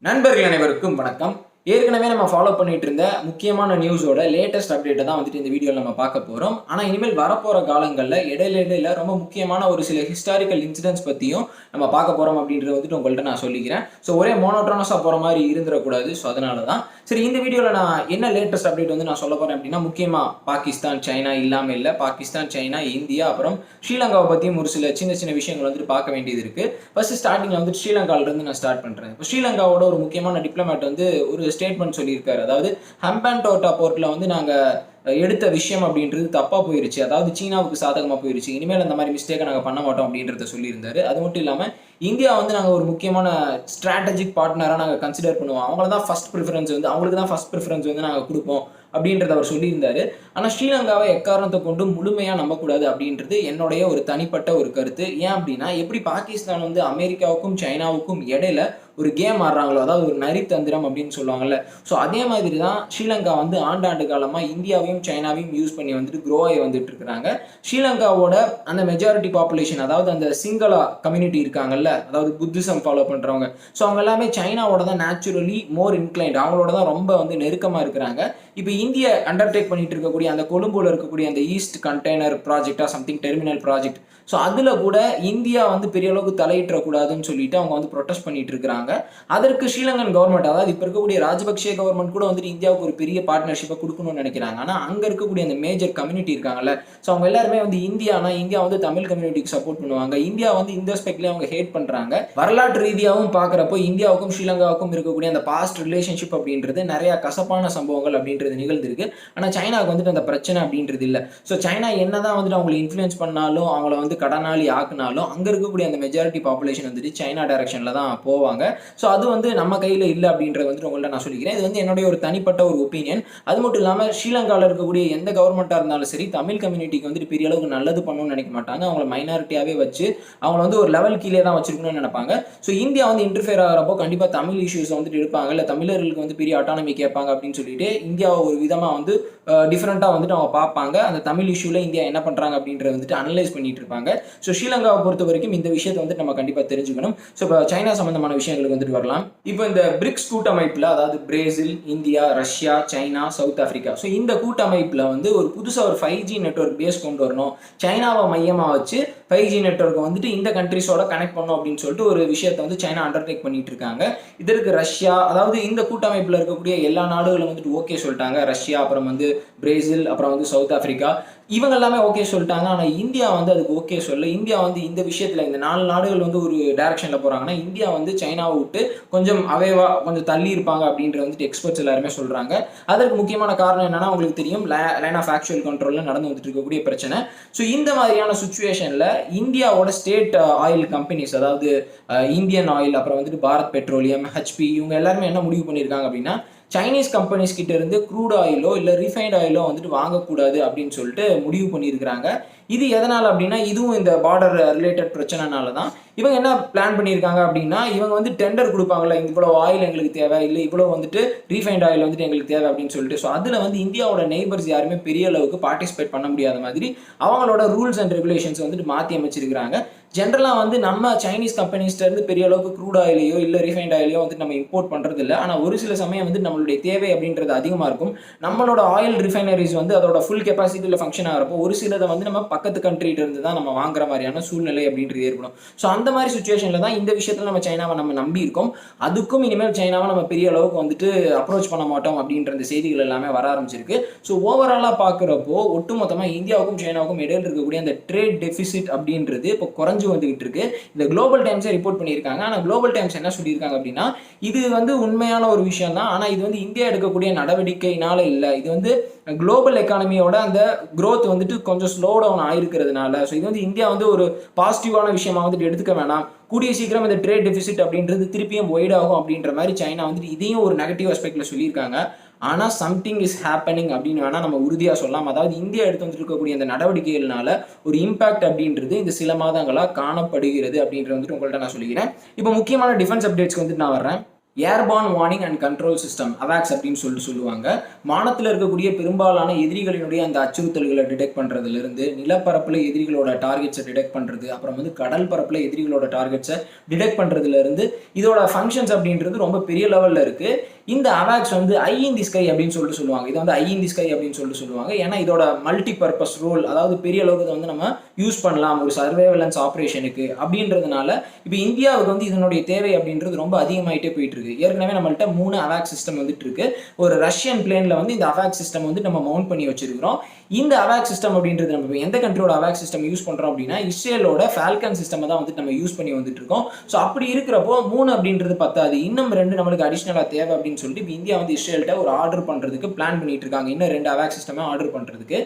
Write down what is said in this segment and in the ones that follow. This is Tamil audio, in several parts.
நண்பர்கள் அனைவருக்கும் வணக்கம். ஏற்கனவே நம்ம ஃபாலோ பண்ணிட்டு இருந்த முக்கியமான நியூஸோட லேட்டஸ்ட் அப்டேட்டை தான் வந்துட்டு இந்த வீடியோவில் நம்ம பார்க்க போகிறோம். ஆனால் இனிமேல் வரப்போகிற காலங்களில் இடையில ரொம்ப முக்கியமான ஒரு சில ஹிஸ்டாரிக்கல் இன்சிடென்ட்ஸ் பற்றியும் நம்ம பார்க்க போகிறோம் அப்படின்றத வந்துட்டு உங்கள்கிட்ட நான் சொல்லிக்கிறேன். ஸோ ஒரே மோனோட்ரோனஸாக போகிற மாதிரி இருந்துடக்கூடாது. ஸோ அதனால தான் சரி இந்த வீடியோவில் நான் என்ன லேட்டஸ்ட் அப்டேட் வந்து நான் சொல்ல போகிறேன் அப்படின்னா, முக்கியமாக பாகிஸ்தான் சைனா இல்லாமல் இல்லை, பாகிஸ்தான் சைனா இந்தியா அப்புறம் ஸ்ரீலங்காவை பற்றியும் ஒரு சில சின்ன சின்ன விஷயங்கள் வந்துட்டு பார்க்க வேண்டியது இருக்குது. ஃபர்ஸ்ட் ஸ்டார்டிங்கில் வந்துட்டு ஸ்ரீலங்காவிலிருந்து நான் ஸ்டார்ட் பண்ணுறேன். இப்போ ஸ்ரீலங்காவோட ஒரு முக்கியமான டிப்ளமேட் வந்து ஒரு ஸ்டேட்மெண்ட் சொல்லியிருக்காரு. அதாவது ஹம்பான்டோட்டா போர்ட்ல வந்து நாங்க எடுத்த விஷயம் அப்படின்றது தப்பா போயிருச்சு, அதாவது சீனாவுக்கு சாதகமா போயிருச்சு, இனிமேல் அந்த மாதிரி மிஸ்டேக்கை நாங்க பண்ண மாட்டோம் அப்படின்றத சொல்லியிருந்தாரு. அது மட்டும் இல்லாம இந்தியா வந்து நாங்க ஒரு முக்கியமான ஸ்ட்ராட்டஜிக் பார்ட்னரா நாங்க கன்சிடர் பண்ணுவோம், அவங்களுக்கு தான் ஃபர்ஸ்ட் ப்ரிஃபரன்ஸ் வந்து நாங்க கொடுப்போம் அப்படின்றத அவர் சொல்லியிருந்தாரு. ஆனால் ஸ்ரீலங்காவை எக்காரணத்தை கொண்டு முழுமையாக நம்பக்கூடாது அப்படின்றது என்னுடைய ஒரு தனிப்பட்ட ஒரு கருத்து. ஏன் அப்படின்னா, எப்படி பாகிஸ்தான் வந்து அமெரிக்காவுக்கும் சைனாவுக்கும் இடையில ஒரு கேம் ஆடுறாங்களோ, அதாவது ஒரு நரித்தந்திரம் அப்படின்னு சொல்லுவாங்கல்ல, ஸோ அதே மாதிரி தான் ஸ்ரீலங்கா வந்து ஆண்டாண்டு காலமாக இந்தியாவையும் சைனாவையும் யூஸ் பண்ணி வந்துட்டு க்ரோ ஆகி வந்துட்டு இருக்கிறாங்க. ஸ்ரீலங்காவோட அந்த மெஜாரிட்டி பாப்புலேஷன், அதாவது அந்த சிங்களா கம்யூனிட்டி இருக்காங்கல்ல, அதாவது புத்திசம் ஃபாலோ பண்ணுறவங்க, ஸோ அவங்க எல்லாமே சைனாவோட தான் நேச்சுரலி மோர் இன்க்ளைன்ட், அவங்களோட தான் ரொம்ப வந்து நெருக்கமாக இருக்கிறாங்க. இப்போ இந்தியா அண்டர்டேக் பண்ணிட்டு இருக்கக்கூடிய அந்த கொழும்புல இருக்கக்கூடிய அந்த ஈஸ்ட் கண்டெய்னர் ப்ராஜெக்டா சம்திங் டெர்மினல் ப்ராஜெக்ட், ஸோ அதில் கூட இந்தியா வந்து பெரிய அளவுக்கு தலையிடக்கூடாதுன்னு சொல்லிட்டு அவங்க வந்து ப்ரொடெஸ்ட் பண்ணிட்டு இருக்கிறாங்க. அதற்கு ஸ்ரீலங்கன் கவர்மெண்ட், அதாவது இப்போ இருக்கக்கூடிய ராஜபக்சே கவர்மெண்ட் கூட வந்துட்டு இந்தியாவுக்கு ஒரு பெரிய பார்ட்னர்ஷிப்பை கொடுக்கணும்னு நினைக்கிறாங்க. ஆனால் அங்கே இருக்கக்கூடிய அந்த மேஜர் கம்யூனிட்டி இருக்காங்கல்ல, ஸோ அவங்க எல்லாருமே வந்து இந்தியா வந்து தமிழ் கம்யூனிட்டிக்கு சப்போர்ட் பண்ணுவாங்க. இந்தியா வந்து இந்த ஸ்பெக்ட்லேயே அவங்க ஹேட் பண்ணுறாங்க. வரலாற்று ரீதியாகவும் பார்க்குறப்போ இந்தியாவுக்கும் ஸ்ரீலங்காவுக்கும் இருக்கக்கூடிய அந்த பாஸ்ட் ரிலேஷன்ஷிப் அப்படின்றது நிறைய கசப்பான சம்பவங்கள் அப்படின்றது நிகழ்ந்திருக்கு. ஆனால் சைனாவுக்கு வந்துட்டு அந்த பிரச்சனை அப்படின்றது இல்லை. ஸோ சைனா என்னதான் வந்துட்டு அவங்களை இன்ஃப்ளூயன்ஸ் பண்ணாலும், அவங்கள வந்து கடனாளி ஆக்குனாலும், அங்கே இருக்கக்கூடிய அந்த மெஜாரிட்டி பாப்புலேஷன் வந்துட்டு சைனா டைரக்ஷனில் தான் போவாங்க. ஸோ அது வந்து நம்ம கையில் இல்லை அப்படின்றத வந்துட்டு உங்கள்ட்ட நான் சொல்லிக்கிறேன். இது வந்து என்னுடைய ஒரு தனிப்பட்ட ஒரு ஒப்பீனியன். அது மட்டும் இல்லாமல் ஸ்ரீலங்காவில் இருக்கக்கூடிய எந்த கவர்மெண்ட்டாக இருந்தாலும் சரி, தமிழ் கம்யூனிட்டிக்கு வந்துட்டு பெரிய அளவுக்கு நல்லது பண்ணணும்னு நினைக்க மாட்டாங்க. அவங்கள மைனாரிட்டியாகவே வச்சு அவங்கள வந்து ஒரு லெவல் கீழே தான் வச்சிருக்கணும்னு நினைப்பாங்க. ஸோ இந்தியா வந்து இன்டர்ஃபியர் ஆகிறப்போ கண்டிப்பாக தமிழ் இஷ்யூஸ் வந்துட்டு எடுப்பாங்க, இல்லை தமிழர்களுக்கு வந்து பெரிய அட்டானமி கேட்பாங்க அப்படின்னு சொல்லிட்டு இந்தியாவை ஒரு விதமாக வந்து டிஃப்ரெண்ட்டாக வந்துட்டு அவங்க பார்ப்பாங்க. அந்த தமிழ் இஷ்யூவில் இந்தியா என்ன பண்ணுறாங்க அப்படின்றத வந்துட்டு அனலைஸ் பண்ணிட்டு இருப்பாங்க. ஸோ ஸ்ரீலங்காவை பொறுத்த வரைக்கும் இந்த விஷயத்தை வந்து நம்ம கண்டிப்பாக தெரிஞ்சுக்கணும். ஸோ இப்போ சைனா சம்பந்தமான விஷயங்களுக்கு வந்துட்டு வரலாம். இப்போ இந்த பிரிக்ஸ் கூட்டமைப்பில், அதாவது Brazil, India, Russia, China, south Africa, so இந்த கூட்டமைப்பில் வந்து ஒரு புதுசாக ஒரு 5G நெட்வொர்க் பேஸ் கொண்டு வரணும், சைனாவை மையமாக வச்சு 5G நெட்வொர்க்கை வந்துட்டு இந்த கண்ட்ரிஸோட கனெக்ட் பண்ணணும் அப்படின்னு சொல்லிட்டு ஒரு விஷயத்தை வந்து சைனா அண்டர்டேக் பண்ணிட்டு இருக்காங்க. இதற்கு ரஷ்யா, அதாவது இந்த கூட்டமைப்பில் இருக்கக்கூடிய எல்லா நாடுகளும் வந்துட்டு ஓகே சொல்லிட்டாங்க. ரஷ்யா, அப்புறம் வந்து பிரேசில், அப்புறம் வந்து சவுத் ஆஃப்ரிக்கா, இவங்க எல்லாமே ஓகே சொல்லிட்டாங்க. ஆனால் இந்தியா வந்து அதுக்கு ஓகே சொல்ல. இந்தியா வந்து இந்த விஷயத்தில் இந்த 4 நாடுகள் வந்து ஒரு டைரக்ஷனில் போகிறாங்கன்னா, இந்தியா வந்து சைனாவை விட்டு கொஞ்சம் அவேவா கொஞ்சம் தள்ளி இருப்பாங்க அப்படின்ற வந்துட்டு எக்ஸ்பர்ட்ஸ் எல்லாருமே சொல்கிறாங்க. அதற்கு முக்கியமான காரணம் என்னன்னா, உங்களுக்கு தெரியும், லைன் ஆஃப் ஆக்சுவல் கண்ட்ரோலில் நடந்து வந்துட்டு இருக்கக்கூடிய பிரச்சனை. ஸோ இந்த மாதிரியான சுச்சுவேஷனில் இந்தியாவோட ஸ்டேட் ஆயில் கம்பெனிஸ், அதாவது இந்தியன் ஆயில், அப்புறம் வந்துட்டு பாரத் பெட்ரோலியம், ஹெச்பி, இவங்க எல்லாருமே என்ன முடிவு பண்ணியிருக்காங்க அப்படின்னா, சைனீஸ் கம்பெனிஸ் கிட்ட இருந்து க்ரூட் ஆயிலோ இல்லை ரீஃபைண்ட் ஆயிலோ வந்துட்டு வாங்கக்கூடாது அப்படின்னு சொல்லிட்டு முடிவு பண்ணியிருக்கிறாங்க. இது எதனால் அப்படின்னா, இதுவும் இந்த பார்டர் ரிலேட்டட் பிரச்சனைனால தான். இவங்க என்ன பிளான் பண்ணியிருக்காங்க அப்படின்னா, இவங்க வந்து டெண்டர் கொடுப்பாங்கல்ல, இவ்வளோ ஆயில் எங்களுக்கு தேவை, இல்லை இவ்வளோ வந்துட்டு ரீஃபைண்ட் ஆயில் வந்துட்டு எங்களுக்கு தேவை அப்படின்னு சொல்லிட்டு. ஸோ அதில் வந்து இந்தியாவோட நெய்பர்ஸ் யாருமே பெரிய அளவுக்கு பார்ட்டிசிபேட் பண்ண முடியாத மாதிரி அவங்களோட ரூல்ஸ் அண்ட் ரெகுலேஷன்ஸ் வந்துட்டு மாற்றி அமைச்சிருக்கிறாங்க. ஜென்ரலாக வந்து நம்ம சைனீஸ் கம்பெனிஸ்டேருந்து பெரிய அளவுக்கு க்ரூட் ஆயிலையோ இல்லை ரீஃபைண்ட் ஆயிலையோ வந்துட்டு நம்ம இம்போர்ட் பண்ணுறது இல்லை. ஆனால் ஒரு சில சமயம் வந்து நம்மளுடைய தேவை அப்படின்றது அதிகமாக இருக்கும். நம்மளோட ஆயில் ரிஃபைனரிஸ் வந்து அதோட ஃபுல் கெப்பாசிட்டியில் ஃபங்க்ஷன் ஆகிறப்போ ஒரு சிலதை வந்து நம்ம பக்கத்து கண்ட்ரிட்ட இருந்து தான் நம்ம வாங்குற மாதிரியான சூழ்நிலை அப்படின்றது ஏற்படும். ஸோ அந்த மாதிரி சுச்சுவேஷனில் தான் இந்த விஷயத்தில் நம்ம சைனாவை நம்ம நம்பி இருக்கோம். அதுக்கும் இனிமேல் சைனாவை நம்ம பெரிய அளவுக்கு வந்துட்டு அப்ரோச் பண்ண மாட்டோம் அப்படின்ற இந்த செய்திகள் எல்லாமே வர ஆரம்பிச்சிருக்கு. ஸோ ஓவராலாக பார்க்குறப்போ ஒட்டுமொத்தமாக இந்தியாவுக்கும் சைனாவுக்கும் இடையில் இருக்கக்கூடிய அந்த ட்ரேட் டெபிசிட் அப்படின்றது இப்போ குறைஞ்சு வந்துகிட்டு இருக்கு. இந்த குளோபல் டைம்ஸை ரிப்போர்ட் பண்ணியிருக்காங்க. ஆனால் குளோபல் டைம்ஸ் என்ன சொல்லியிருக்காங்க அப்படின்னா, இது வந்து உண்மையான ஒரு விஷயம் தான். ஆனால் இது வந்து இந்தியா எடுக்கக்கூடிய நடவடிக்கையினால இல்லை, இது வந்து குளோபல் எக்கானமியோட அந்த growth வந்துட்டு கொஞ்சம் ஸ்லோ டவுன் ஆயிருக்கிறதுனால. ஸோ இது வந்து இந்தியா வந்து ஒரு பாசிட்டிவான விஷயமா வந்துட்டு எடுத்துக்க வேணாம். கூடிய சீக்கிரம் இந்த ட்ரேட் டெபிசிட் அப்படின்றது திருப்பியும் ஒய்ட் ஆகும் அப்படின்ற மாதிரி சைனா வந்துட்டு இதையும் ஒரு நெகட்டிவ் ஆஸ்பெக்ட்ல சொல்லியிருக்காங்க. ஆனால் சம்திங் இஸ் ஹேப்பனிங் அப்படின்னு வேணால் நம்ம உறுதியாக சொல்லலாம். அதாவது இந்தியா எடுத்து வந்துட்டு இருக்கக்கூடிய அந்த நடவடிக்கைகள்னால ஒரு இம்பாக்ட் அப்படின்றது இந்த சில மாதங்களாக காணப்படுகிறது அப்படின்றது வந்துட்டு உங்கள்கிட்ட நான் சொல்லிக்கிறேன். இப்போ முக்கியமான டிஃபென்ஸ் அப்டேட்ஸ்க்கு வந்துட்டு நான் வர்றேன். Airborne warning and control system அவாக்ஸ் அப்படின்னு சொல்லுவாங்க. வானத்தில் இருக்கக்கூடிய பெரும்பாலான எதிரிகளினுடைய அந்த அச்சுறுத்தல்களை டிடெக்ட் பண்ணுறதுலேருந்து, நிலப்பரப்பில் எதிரிகளோட டார்கெட்ஸை டிடெக்ட் பண்ணுறது, அப்புறம் வந்து கடல் பரப்பில் எதிரிகளோட டார்கெட்ஸை டிடெக்ட் பண்ணுறதுலேருந்து இதோட ஃபங்க்ஷன்ஸ் அப்படின்றது ரொம்ப பெரிய லெவலில் இருக்குது. இந்த அவாக்ஸ் வந்து ஐ இன் தி ஸ்கை அப்படின்னு சொல்லுவாங்க. இதை வந்து ஐ இன் தி ஸ்கை அப்படின்னு சொல்லுவாங்க. ஏன்னா இதோட மல்டி பர்பஸ் ரோல், அதாவது பெரிய அளவுக்கு வந்து நம்ம யூஸ் பண்ணலாம் ஒரு சர்வேலன்ஸ் ஆப்ரேஷனுக்கு அப்படின்றதுனால இப்போ இந்தியாவுக்கு வந்து இதனுடைய தேவை அப்படின்றது ரொம்ப அதிகமாயிட்டே போயிட்டு இருக்கு. ஏற்கனவே நம்மள்ட்ட 3 அவாக் சிஸ்டம் வந்துட்டு இருக்கு. ஒரு ரஷ்யன் பிளேன்ல வந்து இந்த அவாக் சிஸ்டம் வந்து நம்ம மவுண்ட் பண்ணி வச்சிருக்கிறோம். இந்த அவாக் சிஸ்டம் அப்படின்றது நம்ம எந்த கண்ட்ரியோட அவாக் சிஸ்டம் யூஸ் பண்றோம் அப்படின்னா இஸ்ரேலோட ஃபால்கன் சிஸ்டம் தான் வந்து நம்ம யூஸ் பண்ணி வந்துட்டு இருக்கோம். ஸோ அப்படி இருக்கிறப்போ 3 அப்படின்றது பத்தாது, இன்னும் 2 நம்மளுக்கு அடிஷனலா தேவை அப்படின்னு சொல்லிட்டு இப்போ இந்தியா வந்து இஸ்ரேல்கிட்ட ஒரு ஆர்டர் பண்றதுக்கு பிளான் பண்ணிட்டு இருக்காங்க. இன்னும் 2 அவாக் சிஸ்டமே ஆர்டர் பண்றதுக்கு.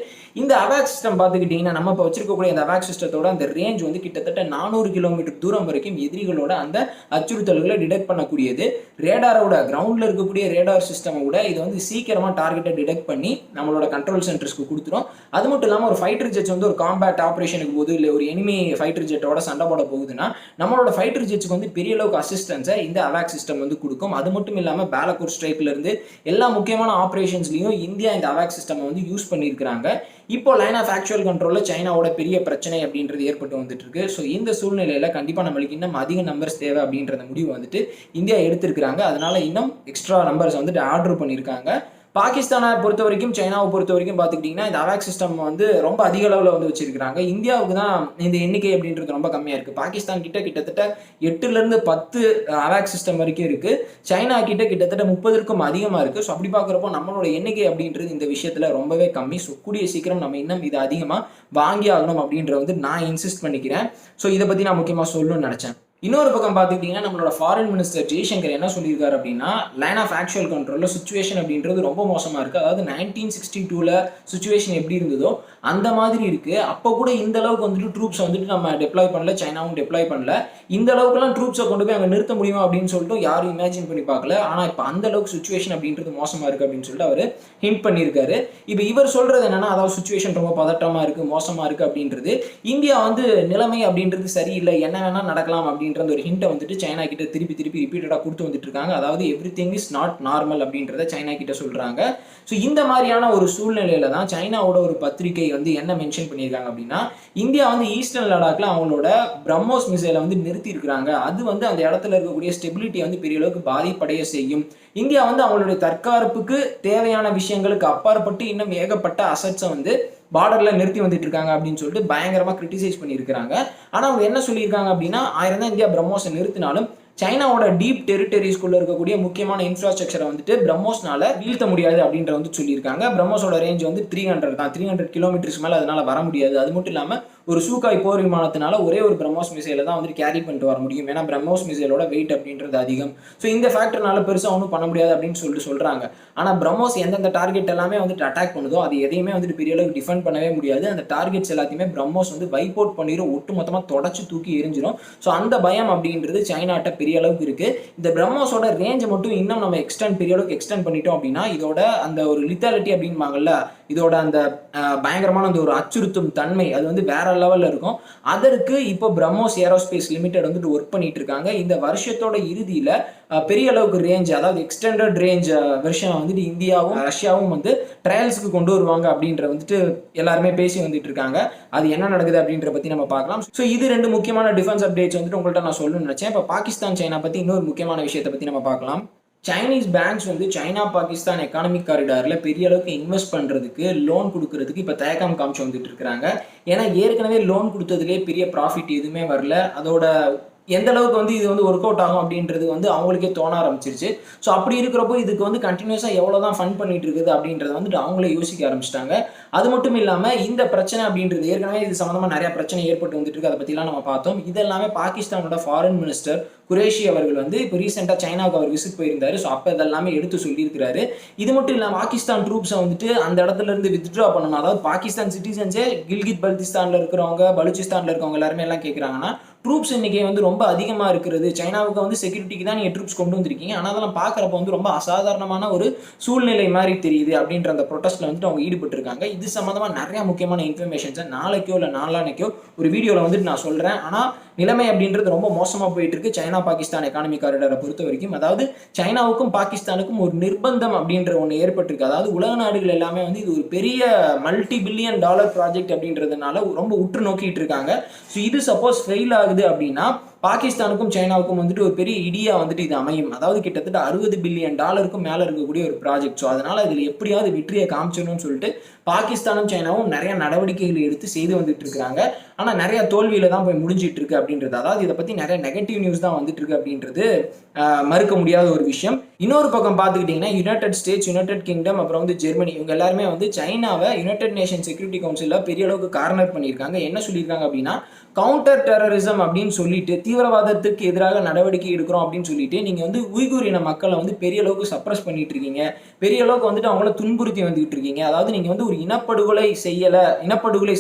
இந்த அவாக் சிஸ்டம் பார்த்துக்கிட்டீங்கன்னா நம்ம இப்போ வச்சிருக்கக்கூடிய இந்த அவாக் சிஸ்டத்தோட அந்த ரேஞ்ச் வந்து கிட்டத்தட்ட 400 கிலோமீட்டர் தூரம் வரைக்கும் எதிரிகளோட அந்த அச்சுறுத்தல்களை டிடெக்ட் பண்ணக்கூடியது. ரேடாரோட கிரவுண்ட்ல இருக்கக்கூடிய ரேடார் சிஸ்டம் விட இது வந்து சீக்கிரமா டார்கெட்டை டிடெக்ட் பண்ணி நம்மளோட கண்ட்ரோல் சென்டர்ஸ்க்கு கொடுத்துரும். அது மட்டும் இல்லாமல் ஒரு ஃபைட்டர் ஜெட்ஸ் வந்து ஒரு காம்பேட் ஆப்ரேஷனுக்கு போது இல்லை ஒரு எனிமி ஃபைட்டர் ஜெட்டோட சண்டை போட போகுதுன்னா நம்மளோட ஃபைட்டர் ஜெட்ஸ்க்கு வந்து பெரிய அளவுக்கு அசிஸ்டன்ஸை இந்த அவாக் சிஸ்டம் வந்து கொடுக்கும். அது மட்டும் இல்லாமல் பாலகோட் ஸ்ட்ரைக்ல இருந்து எல்லா முக்கியமான ஆப்ரேஷன்ஸ்லையும் இந்தியா இந்த அவாக் சிஸ்டம் வந்து யூஸ் பண்ணியிருக்கிறாங்க. இப்போ லைன் ஆஃப் ஆக்சுவல் கண்ட்ரோலில் சைனாவோட பெரிய பிரச்சனை அப்படின்றது ஏற்பட்டு வந்துட்டு இருக்கு. ஸோ இந்த சூழ்நிலையில கண்டிப்பாக நம்மளுக்கு இன்னும் அதிக நம்பர்ஸ் தேவை அப்படின்றத முடிவு வந்துட்டு இந்தியா எடுத்திருக்கிறாங்க. அதனால இன்னும் எக்ஸ்ட்ரா நம்பர்ஸ் வந்துட்டு ஆர்டர் பண்ணியிருக்காங்க. பாகிஸ்தானை பொறுத்த வரைக்கும், சைனாவை பொறுத்த வரைக்கும் பார்த்துக்கிட்டிங்கன்னா இந்த அவாக் சிஸ்டம் வந்து ரொம்ப அதிக அளவில் வந்து வச்சிருக்கிறாங்க. இந்தியாவுக்கு தான் இந்த எண்ணிக்கை அப்படின்றது ரொம்ப கம்மியாக இருக்குது. பாகிஸ்தான் கிட்டத்தட்ட 8லேருந்து 10 அவாக் சிஸ்டம் வரைக்கும் இருக்குது. சைனா கிட்டத்தட்ட 30க்கும் அதிகமாக இருக்குது. ஸோ அப்படி பார்க்குறப்போ நம்மளோட எண்ணிக்கை அப்படின்றது இந்த விஷயத்தில் ரொம்பவே கம்மி. ஸோ கூடிய சீக்கிரம் நம்ம இன்னும் இது அதிகமாக வாங்கி ஆகணும் அப்படின்ற வந்து நான் இன்சிஸ்ட் பண்ணிக்கிறேன். ஸோ இதை பற்றி நான் முக்கியமாக சொல்லணும்னு நினச்சேன். இன்னொரு பக்கம் பார்த்துக்கிட்டிங்கன்னா நம்மளோட ஃபாரின் மினிஸ்டர் ஜெய்சங்கர் என்ன சொல்லியிருக்காரு அப்படின்னா லைன் ஆஃப் ஆக்சுவல் கண்ட்ரோலில் சுச்சுவேஷன் அப்படின்றது ரொம்ப மோசமாக இருக்குது. அதாவது 1962 சுச்சுவேஷன் எப்படி இருந்ததோ அந்த மாதிரி இருக்குது. அப்போ கூட இந்த அளவுக்கு வந்துட்டு ட்ரூப்ஸை வந்துட்டு நம்ம டெப்ளாய் பண்ணல, சைனாவும் டெப்ளாய் பண்ணல. இந்த அளவுக்குலாம் ட்ரூப்ஸை கொண்டு போய் அங்கே நிறுத்த முடியுமா அப்படின்னு சொல்லிட்டு யாரும் இமேஜின் பண்ணி பார்க்கல. ஆனால் இப்போ அந்த அளவுக்கு சுச்சுவேஷன் அப்படின்றது மோசமாக இருக்குது அப்படின்னு சொல்லிட்டு அவர் ஹிண்ட் பண்ணியிருக்காரு. இப்போ இவர் சொல்கிறது என்னன்னா, அதாவது சுச்சுவேஷன் ரொம்ப பதட்டமாக இருக்குது, மோசமாக இருக்குது அப்படின்றது. இந்தியா வந்து நிலைமை அப்படின்றது சரியில்லை, என்ன வேணால் நடக்கலாம் அப்படின்னு ஒரு ஹிண்டை வந்துட்டு சைனா கிட்ட திருப்பி ரிப்பீட்டடா கொடுத்து வந்துட்டு இருக்காங்க. அதாவது எவ்ரிதிங் இஸ் நாட் நார்மல் அப்படின்றத சைனா கிட்ட சொல்றாங்க. ஸோ இந்த மாதிரியான ஒரு சூழ்நிலையில தான் சைனாவோட ஒரு பத்திரிகை வந்து என்ன மென்ஷன் பண்ணியிருக்காங்க அப்படின்னா, இந்தியா வந்து ஈஸ்டர்ன் லடாக்ல அவங்களோட பிரம்மோஸ் மிசைலை வந்து நிறுத்தி இருக்கிறாங்க. அது வந்து அந்த இடத்துல இருக்கக்கூடிய ஸ்டெபிலிட்டியை வந்து பெரிய அளவுக்கு பாதிப்படைய செய்யும். இந்தியா வந்து அவங்களுடைய தற்காப்புக்கு தேவையான விஷயங்களுக்கு அப்பாற்பட்டு இன்னும் ஏகப்பட்ட அசட்ஸை வந்து பார்டர்ல நிறுத்தி வந்துட்டு இருக்காங்க அப்படின்னு சொல்லிட்டு பயங்கரமா கிரிட்டிசைஸ் பண்ணியிருக்காங்க. ஆனா அவங்க என்ன சொல்லியிருக்காங்க அப்படின்னா, 1000 தான் இந்தியா பிரம்மோஸை நிறுத்தினாலும் சைனாவோட டீப் டெரிட்டரிஸ்குள்ள இருக்கக்கூடிய முக்கியமான இன்ஃப்ராஸ்ட்ரக்சரை வந்துட்டு பிரம்மோஸ்னால வீழ்த்த முடியாது அப்படின்ற வந்து சொல்லியிருக்காங்க. பிரம்மோஸோட ரேஞ்ச் வந்து 300 தான், 300 கிலோமீட்டர்ஸ் மேலே அதனால வர முடியாது. அது மட்டும் இல்லாமல் ஒரு சூகாய் போர் விமானத்தினால ஒரே ஒரு பிரம்மோஸ் மிசைலை தான் வந்துட்டு கேரி பண்ணிட்டு வர முடியும். ஏன்னா பிரம்மோஸ் மிசைலோட வெயிட் அப்படின்றது அதிகம். ஸோ இந்த ஃபேக்டர்னால பெருசாக ஒன்றும் பண்ண முடியாது அப்படின்னு சொல்லிட்டு சொல்றாங்க. ஆனால் பிரம்மோஸ் எந்தெந்த டார்கெட் எல்லாமே வந்துட்டு அட்டாக் பண்ணுதோ அது எதையுமே வந்துட்டு பெரிய அளவுக்கு டிஃபெண்ட் பண்ணவே முடியாது. அந்த டார்கெட்ஸ் எல்லாத்தையுமே பிரம்மோஸ் வந்து வைப் அவுட் பண்ணிடும், ஒட்டு மொத்தமாக தொடச்சு தூக்கி எரிஞ்சிடும். ஸோ அந்த பயம் அப்படின்றது சைனாட்ட பெரிய அளவுக்கு இருக்கு. இந்த பிரம்மோஸோட ரேஞ்சை மட்டும் இன்னும் நம்ம பெரிய அளவுக்கு எக்ஸ்டெண்ட் பண்ணிட்டோம் அப்படின்னா இதோட அந்த ஒரு லித்தாலிட்டி அப்படின்பாங்கல்ல, இதோட அந்த பயங்கரமான அந்த ஒரு அச்சுறுத்தும் தன்மை அது வந்து வேற லெவல்ல இருக்கும். அதற்கு இப்போ பிரம்மோஸ் ஏரோஸ்பேஸ் லிமிடெட் வந்துட்டு ஒர்க் பண்ணிட்டு இருக்காங்க. இந்த வருஷத்தோட இறுதியில பெரிய அளவுக்கு ரேஞ்ச், அதாவது எக்ஸ்டெண்டட் ரேஞ்ச் வெர்ஷனை வந்துட்டு இந்தியாவும் ரஷ்யாவும் வந்து ட்ரையல்ஸ்க்கு கொண்டு வருவாங்க அப்படின்ற வந்துட்டு எல்லாருமே பேசி வந்துட்டு இருக்காங்க. அது என்ன நடக்குது அப்படின்ற பத்தி நம்ம பார்க்கலாம். ஸோ இது 2 முக்கியமான டிஃபென்ஸ் அப்டேட்ஸ் வந்துட்டு உங்கள்கிட்ட நான் சொல்லணும்னு நினைச்சேன். இப்போ பாகிஸ்தான் சைனா பத்தி இன்னொரு முக்கியமான விஷயத்தை பத்தி நம்ம பார்க்கலாம். சைனீஸ் பேங்க்ஸ் வந்து சைனா பாகிஸ்தான் எக்கானமிக் காரிடாரில் பெரிய அளவுக்கு இன்வெஸ்ட் பண்ணுறதுக்கு லோன் கொடுக்கறதுக்கு இப்போ தயக்கம் காமிச்சு வந்துட்டு இருக்கிறாங்க. ஏன்னா ஏற்கனவே லோன் கொடுத்ததுலேயே பெரிய ப்ராஃபிட் எதுவுமே வரல. அதோட எந்த அளவுக்கு வந்து இது வந்து ஒர்க் அவுட் ஆகும் அப்படின்றது வந்து அவங்களுக்கே தோண ஆரம்பிச்சிருச்சு. ஸோ அப்படி இருக்கிறப்போ இதுக்கு வந்து கண்டினியூஸாக எவ்வளோ தான் ஃபண்ட் பண்ணிட்டு இருக்குது அப்படின்றத வந்துட்டு அவங்களே யோசிக்க ஆரம்பிச்சிட்டாங்க. அது மட்டும் இல்லாமல் இந்த பிரச்சனை அப்படின்றது ஏற்கனவே இது சம்மந்தமாக நிறைய பிரச்சனை ஏற்பட்டு வந்துட்டு இருக்கு. அதை பற்றிலாம் நம்ம பார்த்தோம். இதெல்லாமே பாகிஸ்தானோட ஃபாரின் மினிஸ்டர் குரேஷி அவர்கள் வந்து இப்போ ரீசெண்டாக சைனாவுக்கு அவர் விசிட் போயிருந்தாரு. ஸோ அப்போ இதெல்லாமே எடுத்து சொல்லியிருக்கிறாரு. இது மட்டும் இல்லாமல் பாகிஸ்தான் ட்ரூப்ஸை வந்துட்டு அந்த இடத்துல இருந்து வித்ட்ரா பண்ணணும். அதாவது பாகிஸ்தான் சிட்டிசன்ஸே கில்கித் பல்திஸ்தானில் இருக்கிறவங்க, பலுச்சிஸ்தானில் இருக்கவங்க எல்லாருமே எல்லாம் கேட்குறாங்கன்னா ட்ரூப்ஸ் எண்ணிக்கை வந்து ரொம்ப அதிகமாக இருக்கிறது. சைனாவுக்கு வந்து செக்யூரிட்டிக்கு தான் நீங்கள் ட்ரூப்ஸ் கொண்டு வந்திருக்கீங்க, ஆனால் அதெல்லாம் பார்க்குறப்ப வந்து ரொம்ப அசாதாரணமான ஒரு சூழ்நிலை மாதிரி தெரியுது அப்படின்ற அந்த ப்ரொட்டஸ்ட்டில் வந்துட்டு அவங்க ஈடுபட்டிருக்காங்க. இது சம்மந்தமாக நிறைய முக்கியமான இன்ஃபர்மேஷன்ஸை நாளைக்கோ இல்லை நாளானைக்கோ ஒரு வீடியோவில் வந்துட்டு நான் சொல்கிறேன். ஆனால் நிலைமை அப்படின்றது ரொம்ப மோசமாக போயிட்டு இருக்கு. சைனா பாகிஸ்தான் எக்கானமிக் காரிடாரை பொறுத்த வரைக்கும், அதாவது சைனாவுக்கும் பாகிஸ்தானுக்கும் ஒரு நிர்பந்தம் அப்படின்ற ஒன்று ஏற்பட்டிருக்கு. அதாவது உலக நாடுகள் எல்லாமே வந்து இது ஒரு பெரிய மல்டி பில்லியன் டாலர் ப்ராஜெக்ட் அப்படின்றதுனால ரொம்ப உற்று நோக்கிட்டு இருக்காங்க. ஸோ இது சப்போஸ் ஃபெயில் ஆகுது அப்படின்னா பாகிஸ்தானுக்கும் சைனாவுக்கும் வந்துட்டு ஒரு பெரிய இடியா வந்துட்டு இது அமையும். அதாவது கிட்டத்தட்ட $60 பில்லியன் மேல இருக்கக்கூடிய ஒரு ப்ராஜெக்ட். ஸோ அதனால இதுல எப்படியாவது வெற்றியை காமிச்சிடணும்னு சொல்லிட்டு பாகிஸ்தானும் சைனாவும் நிறைய நடவடிக்கைகள் எடுத்து செய்து வந்துட்டு இருக்காங்க. ஆனா நிறைய தோல்வியில தான் போய் முடிஞ்சிட்டு இருக்கு அப்படின்றது, அதாவது இதை பத்தி நிறைய நெகட்டிவ் நியூஸ் தான் வந்துட்டு இருக்கு அப்படின்றது மறுக்க முடியாத ஒரு விஷயம். இன்னொரு பக்கம் பார்த்துக்கிட்டீங்கன்னா யுனைடெட் ஸ்டேட்ஸ், யுனைடெட் கிங்டம், அப்புறம் வந்து ஜெர்மனி, இவங்க எல்லாருமே வந்து சைனாவை யுனைடெட் நேஷன் செக்யூரிட்டி கவுன்சிலில் பெரிய அளவுக்கு கார்னர் பண்ணியிருக்காங்க. என்ன சொல்லியிருக்காங்க அப்படின்னா, கவுண்டர் டெரரிசம் அப்படின்னு சொல்லிட்டு தீவிரவாதத்துக்கு எதிராக நடவடிக்கை எடுக்கிறோம் அப்படின்னு சொல்லிட்டு நீங்க வந்து உய்கூர் இன மக்களை வந்து பெரிய அளவுக்கு சப்ரஸ் பண்ணிட்டு இருக்கீங்க, பெரிய அளவுக்கு வந்துட்டு அவங்கள துன்புறுத்தி வந்துட்டு இருக்கீங்க. அதாவது நீங்க வந்து ஒரு இனப்படுகொலை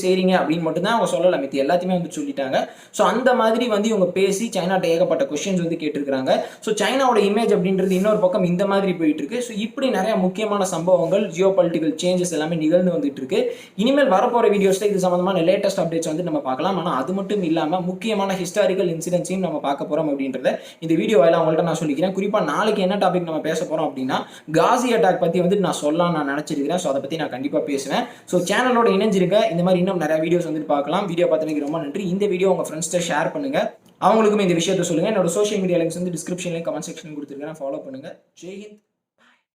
செய்றீங்க அப்படின்னு மட்டும்தான் அவங்க சொல்லல, மித்த எல்லாத்தையுமே வந்து சொல்லிட்டாங்க. ஸோ அந்த மாதிரி வந்து இவங்க பேசி சைனாட்ட ஏகப்பட்ட கொஸ்டின்ஸ் வந்து கேட்டிருக்காங்க. ஸோ சைனாவோட இமேஜ் அப்படின்றது இன்னொரு பக்கம் இந்த மாதிரி போயிட்டு இருக்கு. ஸோ இப்படி நிறைய முக்கியமான சம்பவங்கள், ஜியோ பொலிட்டிக்கல் சேஞ்சஸ் எல்லாமே நிகழ்ந்து வந்துட்டு இருக்கு. இனிமேல் வரப்போற வீடியோஸ்ல இது சம்பந்தமான லேட்டஸ்ட் அப்டேட்ஸ் வந்து நம்ம பார்க்கலாம். ஆனால் அது மட்டும் இல்லாம முக்கியமான ஹிஸ்டாரிக்கல் இன்சிடென்ட்ஸையும் நம்ம பார்க்க போறோம் அப்படின்றத இந்த வீடியோவில் அவங்கள்ட்ட நான் சொல்லிக்கிறேன். குறிப்பா நாளைக்கு என்ன டாபிக் நம்ம பேச போறோம் அப்படின்னா, காசி அட்டாக் பத்தி வந்து நான் சொல்லலாம் நான் நினைச்சிருக்கிறேன். ஸோ அதை பத்தி நான் கண்டிப்பா பேசுவேன். ஸோ சேனலோட இணைஞ்சிருக்க, இந்த மாதிரி இன்னும் நிறைய வீடியோஸ் வந்து பார்க்கலாம். வீடியோ பார்த்ததுக்கு ரொம்ப நன்றி. இந்த வீடியோ உங்க ஃப்ரெண்ட்ஸ்ட்ட ஷேர் பண்ணுங்க, அவங்களுக்கும் இந்த விஷயத்தை சொல்லுங்க. என்னோட சோஷியல் மீடியா லிங்க்ஸ் வந்து டிஸ்கிரிப்ஷன்லையும் கமெண்ட் செக்ஷன்லையும் கொடுத்துருக்கேன், ஃபாலோ பண்ணுங்க. ஜெய் ஹிந்த்.